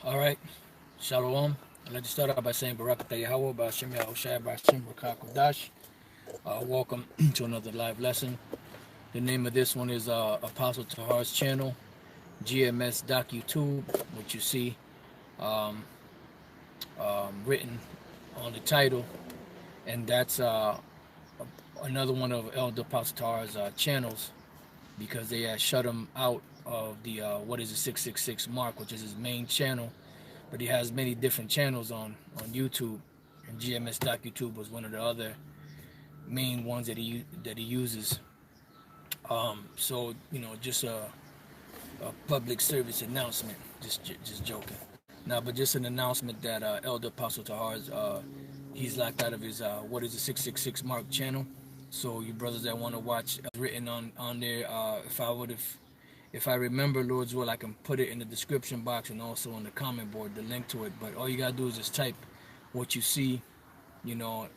All right, Shalom. I'd like to start out by saying Barakatah Yahweh, Ba'ashem Yahushai, Ba'ashem Rakakodash. Welcome to another live lesson. The name of this one is Apostle Tahar's channel, GMSDOCUTUBE, which you see um, written on the title. And that's another one of Elder Apostle Tahar's channels because they had shut him out of the what is the 666 mark, which is his main channel. But he has many different channels on YouTube, and GMSDOCUTUBE was one of the other main ones that he uses. So just a public service announcement. Just joking. Now, but just an announcement that Elder Apostle Tahar's he's locked out of his what is the 666 mark channel. So you brothers that want to watch, written on there. If I remember, Lord's will, I can put it in the description box and also on the comment board, the link to it. But all you gotta do is just type what you see, on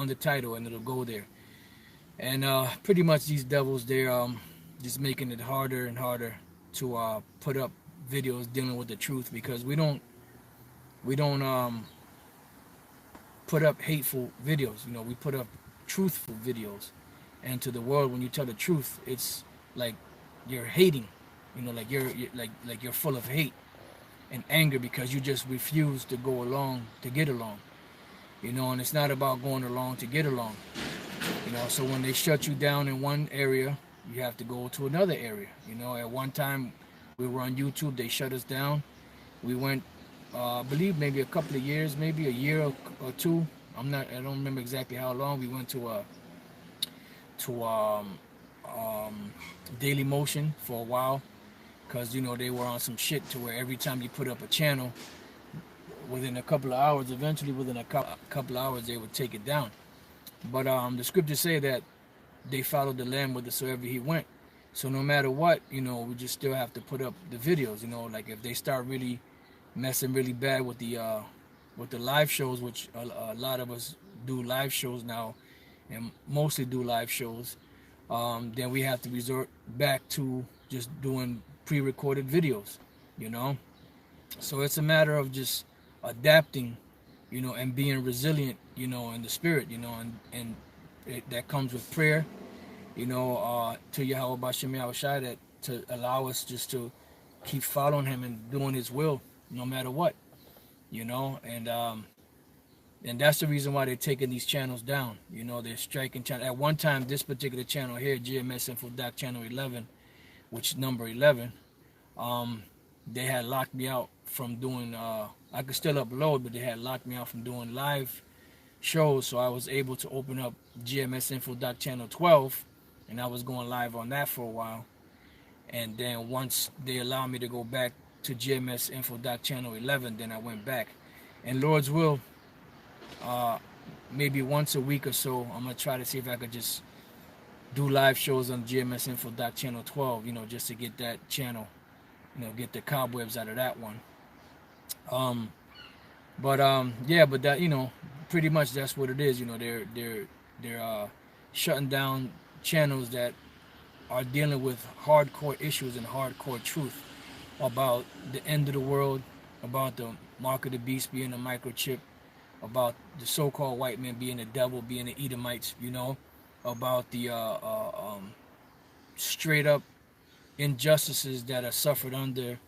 the title, and it'll go there. And pretty much these devils, they're just making it harder and harder to put up videos dealing with the truth, because we don't put up hateful videos. We put up truthful videos. And to the world, when you tell the truth, it's like you're hating, like you're full of hate and anger because you just refuse to go along to get along, and it's not about going along to get along, so when they shut you down in one area, you have to go to another area. At one time we were on YouTube, they shut us down. We went, I believe maybe a couple of years, maybe a year or two, I don't remember exactly how long. We went to Daily Motion for a while, because they were on some shit to where every time you put up a channel, within a couple of hours, eventually within a couple of hours, they would take it down. But the scriptures say that they followed the Lamb whithersoever he went. So no matter what, we just still have to put up the videos. Like if they start really messing really bad with the live shows, which a lot of us do live shows now, and mostly do live shows, then we have to resort back to just doing pre-recorded videos, So it's a matter of just adapting, and being resilient, in the spirit, and that comes with prayer, to Yahweh Ba'ashem Yahushai, that to allow us just to keep following him and doing his will no matter what, and that's the reason why they're taking these channels down. They're striking channel. At one time, this particular channel here, GMS Info Doc Channel 11, which is number 11, they had locked me out from doing, I could still upload, but they had locked me out from doing live shows. So I was able to open up GMS Info Doc Channel 12, and I was going live on that for a while. And then once they allowed me to go back to GMS Info Doc Channel 11, then I went back. And Lord's will, maybe once a week or so, I'm gonna try to see if I could just do live shows on GMS Info Doc Channel 12, just to get that channel, get the cobwebs out of that one. Yeah, but that, pretty much that's what it is. They're shutting down channels that are dealing with hardcore issues and hardcore truth about the end of the world, about the mark of the beast being a microchip, about the so-called white man being the devil, being the Edomites, about the straight up injustices that are suffered under,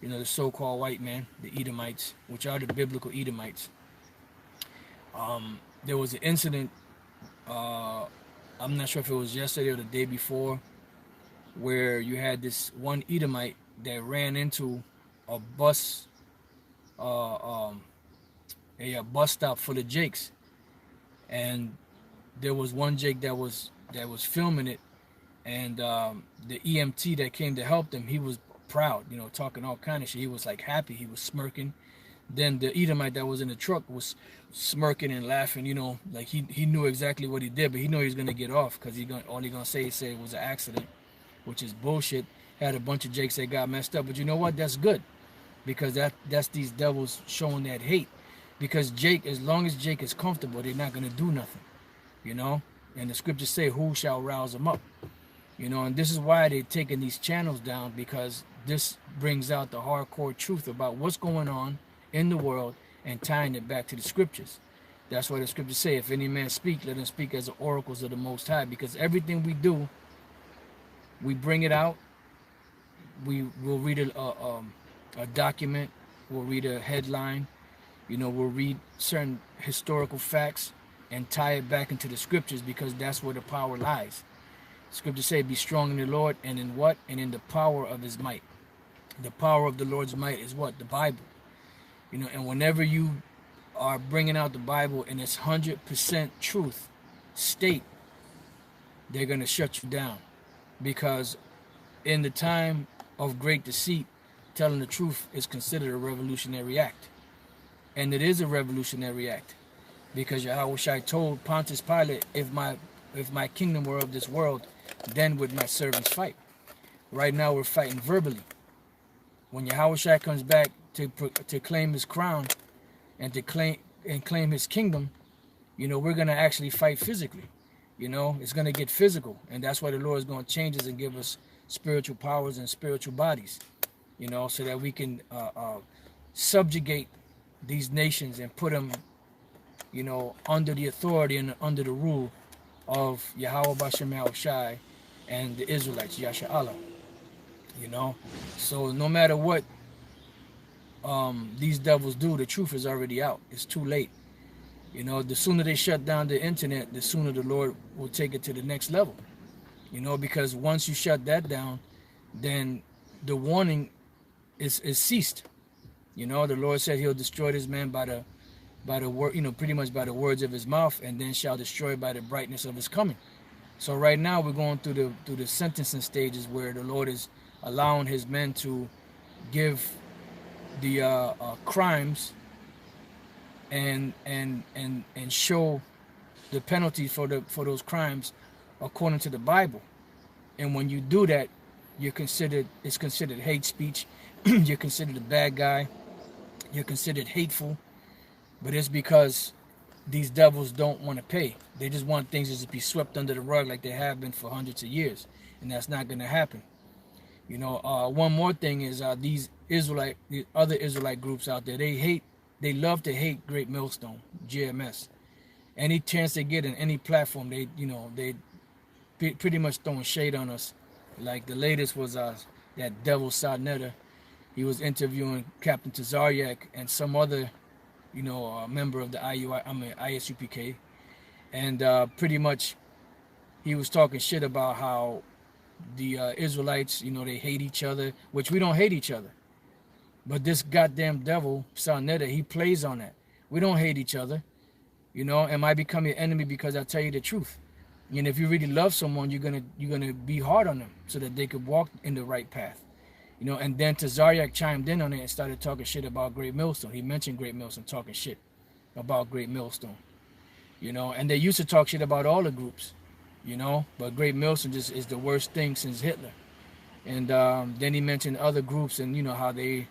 the so-called white man, the Edomites, which are the biblical Edomites. There was an incident, I'm not sure if it was yesterday or the day before, where you had this one Edomite that ran into a bus stop full of Jakes, and there was one Jake that was filming it, and the EMT that came to help them, he was proud, talking all kind of shit. He was like happy, he was smirking. Then the Edomite that was in the truck was smirking and laughing, like he knew exactly what he did, but he knew he was gonna get off, because all he gonna say it was an accident, which is bullshit. Had a bunch of Jakes that got messed up, but you know what? That's good, because that's these devils showing that hate. Because Jake, as long as Jake is comfortable, they're not gonna do nothing, And the scriptures say, "Who shall rouse them up?" And this is why they're taking these channels down, because this brings out the hardcore truth about what's going on in the world and tying it back to the scriptures. That's why the scriptures say, if any man speak, let him speak as the oracles of the Most High. Because everything we do, we bring it out. We will read a document. We'll read a headline. We'll read certain historical facts and tie it back into the scriptures, because that's where the power lies. Scriptures say, be strong in the Lord, and in what? And in the power of his might. The power of the Lord's might is what? The Bible. And whenever you are bringing out the Bible in its 100% truth state, they're going to shut you down. Because in the time of great deceit, telling the truth is considered a revolutionary act. And it is a revolutionary act. Because Yahushua told Pontius Pilate, if my kingdom were of this world, then would my servants fight. Right now we're fighting verbally. When Yahushua comes back to claim his crown and to claim his kingdom, we're going to actually fight physically. It's going to get physical. And that's why the Lord is going to change us and give us spiritual powers and spiritual bodies, so that we can subjugate these nations and put them, under the authority and under the rule of Yahweh Bashem Yahushai and the Israelites, Yasha Allah. So no matter what these devils do, the truth is already out. It's too late. The sooner they shut down the internet, the sooner the Lord will take it to the next level. Because once you shut that down, then the warning is ceased. The Lord said he'll destroy this man by the word, pretty much by the words of his mouth, and then shall destroy by the brightness of his coming. So right now we're going through the sentencing stages where the Lord is allowing his men to give the crimes and show the penalty for those crimes according to the Bible. And when you do that, it's considered hate speech. You're considered a bad guy. You're considered hateful. But it's because these devils don't want to pay. They just want things to just be swept under the rug like they have been for hundreds of years. And that's not going to happen. One more thing is these other Israelite groups out there, they love to hate Great Millstone, GMS. Any chance they get in any platform, they pretty much throwing shade on us. Like the latest was that devil Sadnetta. He was interviewing Captain Tazaryak and some other, member of the ISUPK, and pretty much he was talking shit about how the Israelites, they hate each other, which we don't hate each other. But this goddamn devil, Sadnetta, he plays on that. We don't hate each other. Am I become your enemy because I tell you the truth? And if you really love someone, you're gonna be hard on them so that they could walk in the right path. And then Tazaryak chimed in on it and started talking shit about Great Millstone. He mentioned Great Millstone, talking shit about Great Millstone. And they used to talk shit about all the groups, but Great Millstone just is the worst thing since Hitler. And then he mentioned other groups and how they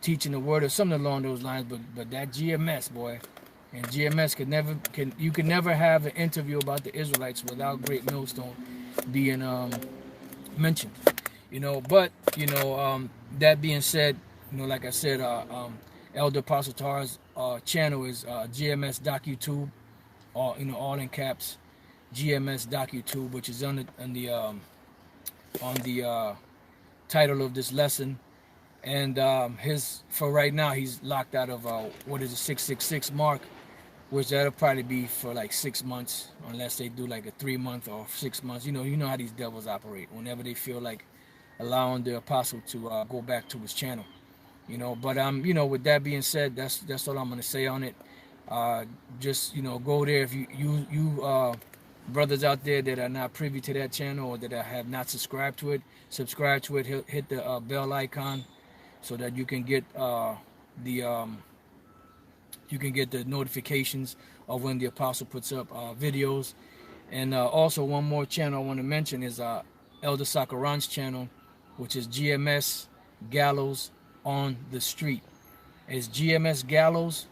teaching the word or something along those lines. But that GMS, boy, and GMS you could never have an interview about the Israelites without Great Millstone being mentioned. But that being said, like I said, Elder Apostle Tahar's channel is GMSDOCUTUBE, all in caps, GMSDOCUTUBE, which is on the title of this lesson. And for right now, he's locked out of what is the 666 mark, which that'll probably be for like 6 months, unless they do like a 3 month or 6 months. You know how these devils operate. Whenever they feel like allowing the apostle to go back to his channel, But with that being said, that's all I'm gonna say on it. Just go there if you brothers out there that are not privy to that channel or that have not subscribed to it, subscribe to it. Hit the bell icon so that you can get the notifications of when the apostle puts up videos. And also one more channel I want to mention is Elder Sakaran's channel, which is GMS Gallows on the Street. It's GMS Gallows,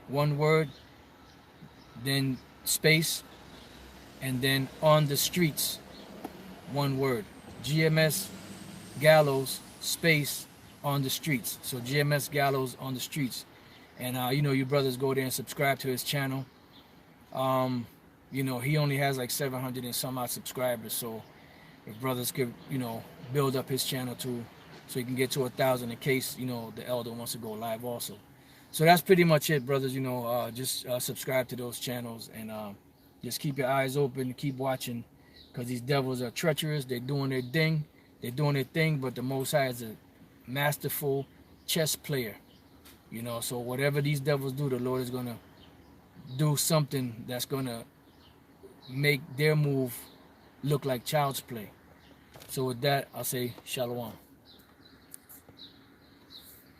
one word, then space, and then on the streets, one word. GMS Gallows space on the streets. So GMS Gallows on the streets. And you know, you brothers go there and subscribe to his channel. You know, he only has like 700 and some odd subscribers. So if brothers could, you know, build up his channel too, so he can get to 1,000 in case, you know, the elder wants to go live also. So that's pretty much it, brothers. You know, just subscribe to those channels and just keep your eyes open, keep watching, because these devils are treacherous. They're doing their thing. They're doing their thing, but the Most High is a masterful chess player. You know, so whatever these devils do, the Lord is going to do something that's going to make their move look like child's play. So with that, I'll say shalom.